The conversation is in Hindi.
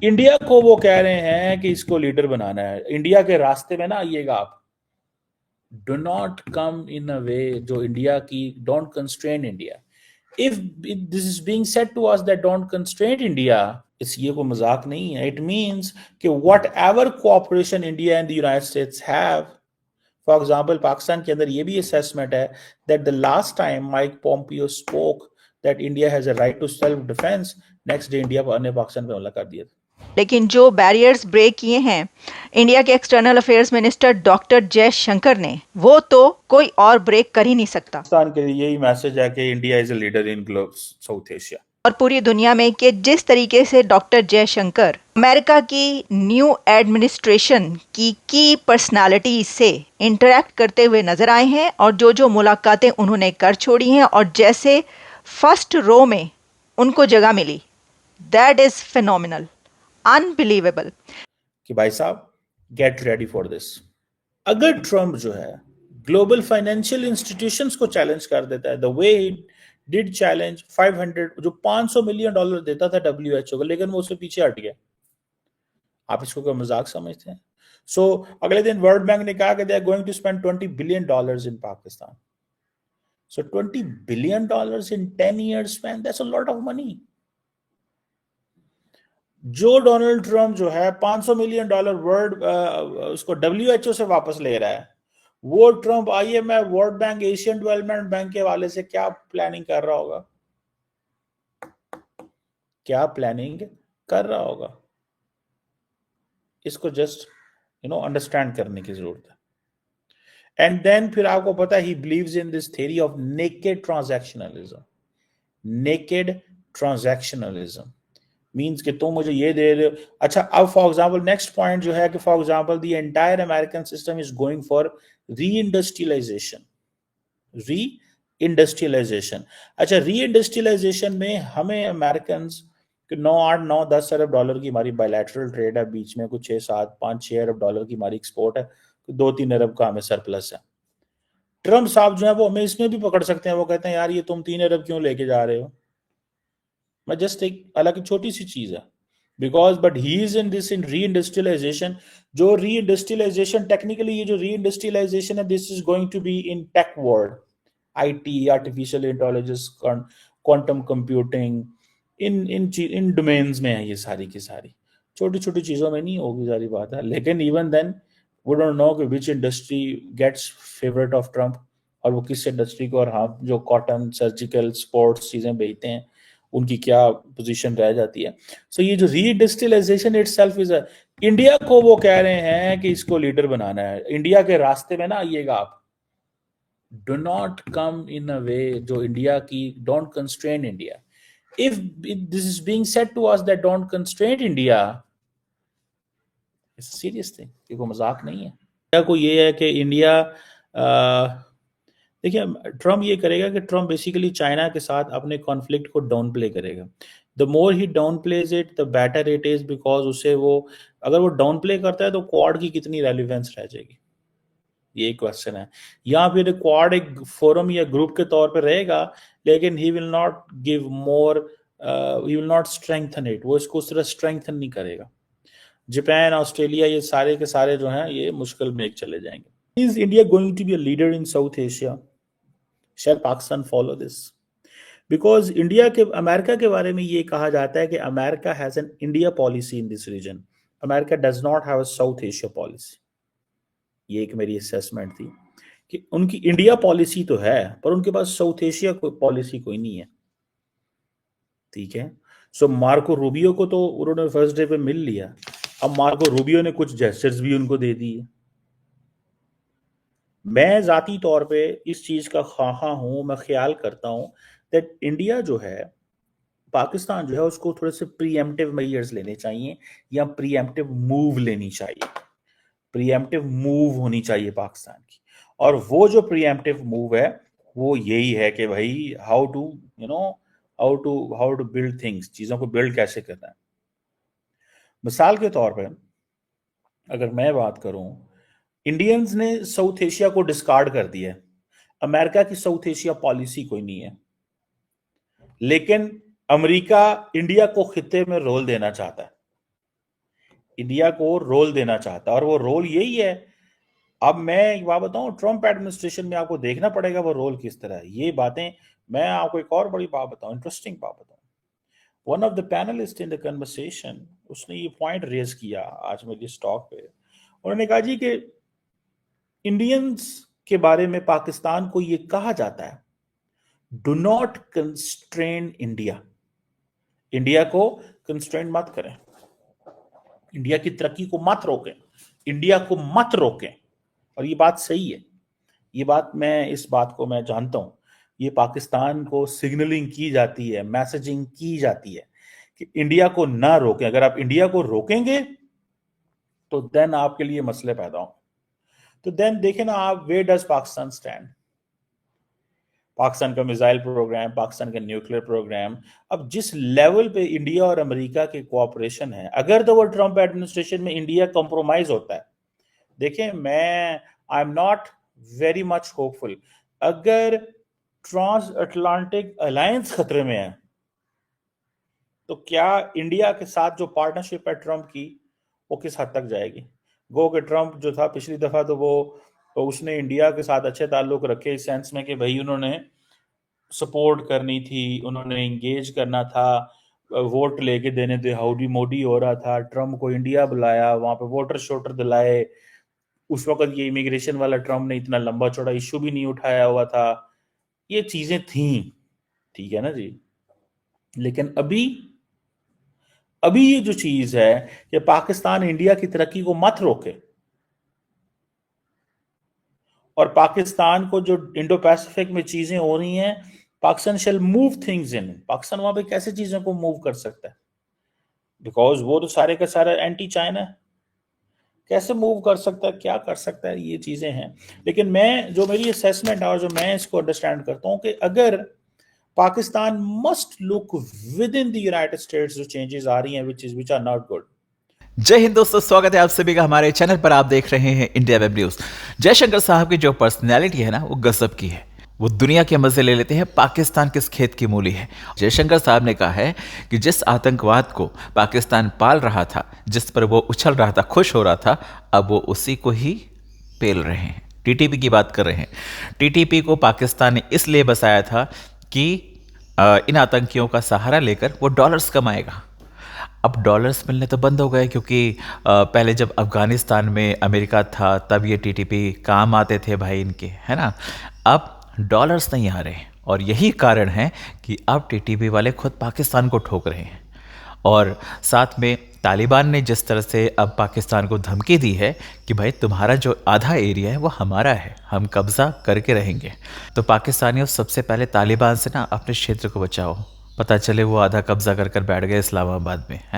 इंडिया को वो कह रहे हैं कि इसको लीडर बनाना है, इंडिया के रास्ते में ना आइएगा आप। डू नॉट कम इन अ वे जो इंडिया की, don't constrain India. If this is being said to us that don't constrain India, इस ये को मजाक नहीं है। इट मीन्स कि whatever cooperation India and the United States have, for example Pakistan के अंदर ये भी असेसमेंट है that the last time Mike Pompeo spoke that India has a right to self defence, next day India ने पाकिस्तान पर हमला कर दिया। लेकिन जो बैरियर्स ब्रेक किए हैं इंडिया के external affairs minister doctor Jaishankar ने, वो तो कोई और ब्रेक कर ही नहीं सकता। पाकिस्तान के लिए यही मैसेज है कि India is a leader in South Asia और पूरी दुनिया में कि जिस तरीके से डॉक्टर जयशंकर अमेरिका की न्यू एडमिनिस्ट्रेशन की पर्सनालिटी से इंटरेक्ट करते हुए नजर आए हैं और जो जो मुलाकातें उन्होंने कर छोड़ी हैं और जैसे फर्स्ट रो में उनको जगह मिली, दैट इज फिनोमिनल, अनबिलीवेबल। कि भाई साहब गेट रेडी फॉर दिस। अगर ट्रम्प जो है ग्लोबल फाइनेंशियल इंस्टीट्यूशंस को चैलेंज कर देता है द वे डिड चैलेंज 500 जो $500 मिलियन देता था डब्ल्यूएचओ को, लेकिन वो उससे पीछे हट गया। आप इसको क्या मजाक समझते हैं? सो अगले दिन वर्ल्ड बैंक ने कहा कि they are going to spend $20 billion in Pakistan. So $20 billion in 10 years, man, that's a lot of money. जो डोनाल्ड ट्रम्प जो है $500 मिलियन वर्ल्ड उसको डब्ल्यूएचओ से वापस ले रहा है, वो Trump IMF, world bank, Asian development bank के वाले से क्या प्लानिंग कर रहा होगा? क्या प्लानिंग कर रहा होगा? इसको जस्ट अंडरस्टैंड करने की जरूरत है। एंड देन फिर आपको पता है he believes in this theory of naked transactionalism. Naked transactionalism means कि तुम मुझे ये दे रहे हो। अच्छा, अब फॉर एग्जांपल नेक्स्ट पॉइंट जो है कि for example the entire American system is going for reindustrialisation. Reindustrialisation, अच्छा, री इंडस्ट्रियलाइजेशन में हमें अमेरिकन 9, 8, 9, 10 अरब डॉलर की हमारी बायलैटरल ट्रेड है, बीच में कुछ 6, 7, 5, 6 अरब डॉलर की हमारी एक्सपोर्ट है, 2, 3 अरब का हमें सरप्लस है। ट्रम्प साहब जो है वो हमें इसमें भी पकड़ सकते हैं, वो कहते हैं यार ये तुम 3 अरब क्यों लेके जा रहे हो? मैं जस्ट एक, हालांकि छोटी सी चीज है, because but he is in this in री इंडस्ट्रियलाइजेशन। जो री इंडस्ट्रियलाइजेशन टेक्निकली, ये जो री इंडस्ट्रियलाइजेशन है, this is going to be in tech world, IT, artificial intelligence, quantum computing, in in in domains में है ये सारी की सारी। छोटी छोटी चीजों में नहीं होगी, सारी बात है, लेकिन even then we don't know कि which industry gets favourite of Trump, और वो किस इंडस्ट्री को, और हाँ जो कॉटन, सर्जिकल, स्पोर्ट्स चीजें बेचते हैं उनकी क्या पोजीशन रह जाती है। सो ये जो रीइंडस्ट्रियलाइजेशन इटसेल्फ इज, इंडिया को वो कह रहे हैं कि इसको लीडर बनाना है, इंडिया के रास्ते में ना आइएगा आप। डू नॉट कम इन अ वे जो इंडिया की, don't constrain India. If this is being said to us that don't constrain India, it's serious thing, ये कोई मजाक नहीं है। इंडिया को ये है कि इंडिया, देखिए ट्रम्प ये करेगा कि ट्रम्प बेसिकली चाइना के साथ अपने कॉन्फ्लिक्ट को डाउन प्ले करेगा। The more he down plays it the better it is, because उसे वो, अगर वो डाउन प्ले करता है तो क्वाड की कितनी रेलिवेंस रह जाएगी, ये क्वेश्चन है। या फिर क्वाड एक फोरम या ग्रुप के तौर पर रहेगा, लेकिन he will not give more, he will not strengthen it, वो इसको उस तरह स्ट्रेंथन नहीं करेगा। जापान, ऑस्ट्रेलिया, ये सारे के सारे जो हैं ये मुश्किल में चले जाएंगे। Is India going to be a leader in South Asia? Shall Pakistan follow this? Because India के, अमेरिका के बारे में ये कहा जाता है कि America has an India policy in this region, America does not have a South Asia policy. ये एक मेरी असेसमेंट थी कि उनकी इंडिया पॉलिसी तो है पर उनके पास साउथ एशिया पॉलिसी कोई नहीं है। ठीक है, सो मार्को रूबियो को तो उन्होंने फर्स्ट डे पे मिल लिया, अब मार्को रूबियो ने कुछ जेस्चर्स भी उनको दे दिए। मैं जाती तौर पे इस चीज का ख्वाहा हूं, मैं ख्याल करता हूं दैट इंडिया जो है, पाकिस्तान जो है उसको थोड़े से प्रीएम्प्टिव मेजर्स लेने चाहिए या प्रीएम्प्टिव मूव लेनी चाहिए, प्रीएम्प्टिव मूव होनी चाहिए पाकिस्तान की। और वो जो प्रीएम्प्टिव मूव है वो यही है कि भाई how to how to build things, चीजों को बिल्ड कैसे करना है। मिसाल के तौर पर अगर मैं बात करूं, इंडियंस ने साउथ एशिया को डिस्कार्ड कर दिया है, अमेरिका की साउथ एशिया पॉलिसी कोई नहीं है, लेकिन अमेरिका इंडिया को खित्ते में रोल देना चाहता है। इंडिया को रोल देना चाहता है, और वो रोल यही है। अब मैं एक बात बताऊं, ट्रम्प एडमिनिस्ट्रेशन में आपको देखना पड़ेगा वो रोल किस तरह है। ये बातें, मैं आपको एक और बड़ी बात बताऊं, इंटरेस्टिंग बात बताऊं। One of the panelist in the conversation, उसने ये पॉइंट रेज किया आज मेरी इस टॉक पे। उन्होंने कहा जी कि इंडियंस के बारे में पाकिस्तान को ये कहा जाता है, do not constrain India, India को कंस्ट्रेन मत करें, इंडिया की तरक्की को मत रोकें, इंडिया को मत रोकें। और ये बात सही है, ये बात इस बात को मैं जानता हूं। ये पाकिस्तान को सिग्नलिंग की जाती है, मैसेजिंग की जाती है कि इंडिया को ना रोकें। अगर आप इंडिया को रोकेंगे तो देन आपके लिए मसले पैदा हों। तो देन देखें ना आप, where does Pakistan stand. Pakistan का मिसाइल प्रोग्राम, पाकिस्तान का न्यूक्लियर प्रोग्राम, अब जिस लेवल पे इंडिया और अमेरिका के कोऑपरेशन है, अगर तो वो ट्रम्प एडमिनिस्ट्रेशन में इंडिया कंप्रोमाइज होता है, देखें मैं I am not very much hopeful. अगर ट्रांस अटलांटिक अलायंस खतरे में है तो क्या इंडिया के साथ जो पार्टनरशिप है ट्रम्प की, वो किस हद तक जाएगी। गो कि ट्रम्प जो था पिछली दफा, तो उसने इंडिया के साथ अच्छे ताल्लुक रखे, इस सेंस में कि भाई उन्होंने सपोर्ट करनी थी, उन्होंने इंगेज करना था, वोट लेके देने थे, हाउडी मोडी हो रहा था, ट्रम्प को इंडिया बुलाया, वहां पे वोटर शोटर दिलाए। उस वक्त ये इमिग्रेशन वाला ट्रम्प ने इतना लंबा चौड़ा इशू भी नहीं उठाया हुआ था, ये चीजें थी, ठीक है ना जी। लेकिन अभी ये जो चीज है कि पाकिस्तान इंडिया की तरक्की को मत रोके, और पाकिस्तान को जो इंडो पैसिफिक में चीजें हो रही हैं, पाकिस्तान शैल मूव थिंग्स इन, पाकिस्तान वहां पे कैसे चीजों को मूव कर सकता है, बिकॉज वो तो सारे का सारा एंटी चाइना है, कैसे मूव कर सकता है, क्या कर सकता है, ये चीजें हैं। लेकिन मैं जो मेरी असेसमेंट है और जो मैं इसको अंडरस्टैंड करता हूं कि अगर Pakistan must look with in the United states, जो चेंजेस आ रही हैं विच आर नॉट गुड। जय हिंद दोस्तों, स्वागत है आप सभी का हमारे चैनल पर। आप देख रहे हैं इंडिया वेब न्यूज। जयशंकर साहब की जो पर्सनैलिटी है ना, वो गजब की है। वो दुनिया के मजे ले लेते हैं, पाकिस्तान किस खेत की मूली है। जयशंकर साहब ने कहा है कि जिस आतंकवाद को पाकिस्तान पाल रहा था, जिस पर वो उछल रहा था, खुश हो रहा था, अब वो उसी को ही पेल रहे हैं। टीटीपी की बात कर रहे हैं। टीटीपी को पाकिस्तान ने इसलिए बसाया था कि इन आतंकियों का सहारा लेकर वो डॉलर्स कमाएगा। अब डॉलर्स मिलने तो बंद हो गए, क्योंकि पहले जब अफगानिस्तान में अमेरिका था तब ये टीटीपी काम आते थे भाई इनके, है ना। अब डॉलर्स नहीं आ रहे, और यही कारण है कि अब टीटीपी वाले खुद पाकिस्तान को ठोक रहे हैं। और साथ में तालिबान ने जिस तरह से अब पाकिस्तान को धमकी दी है कि भाई तुम्हारा जो आधा एरिया है वो हमारा है, हम कब्जा करके रहेंगे। तो पाकिस्तानियों, सबसे पहले तालिबान से ना अपने क्षेत्र को बचाओ, पता चले वो आधा कब्जा कर बैठ गए इस्लामाबाद में, है ना।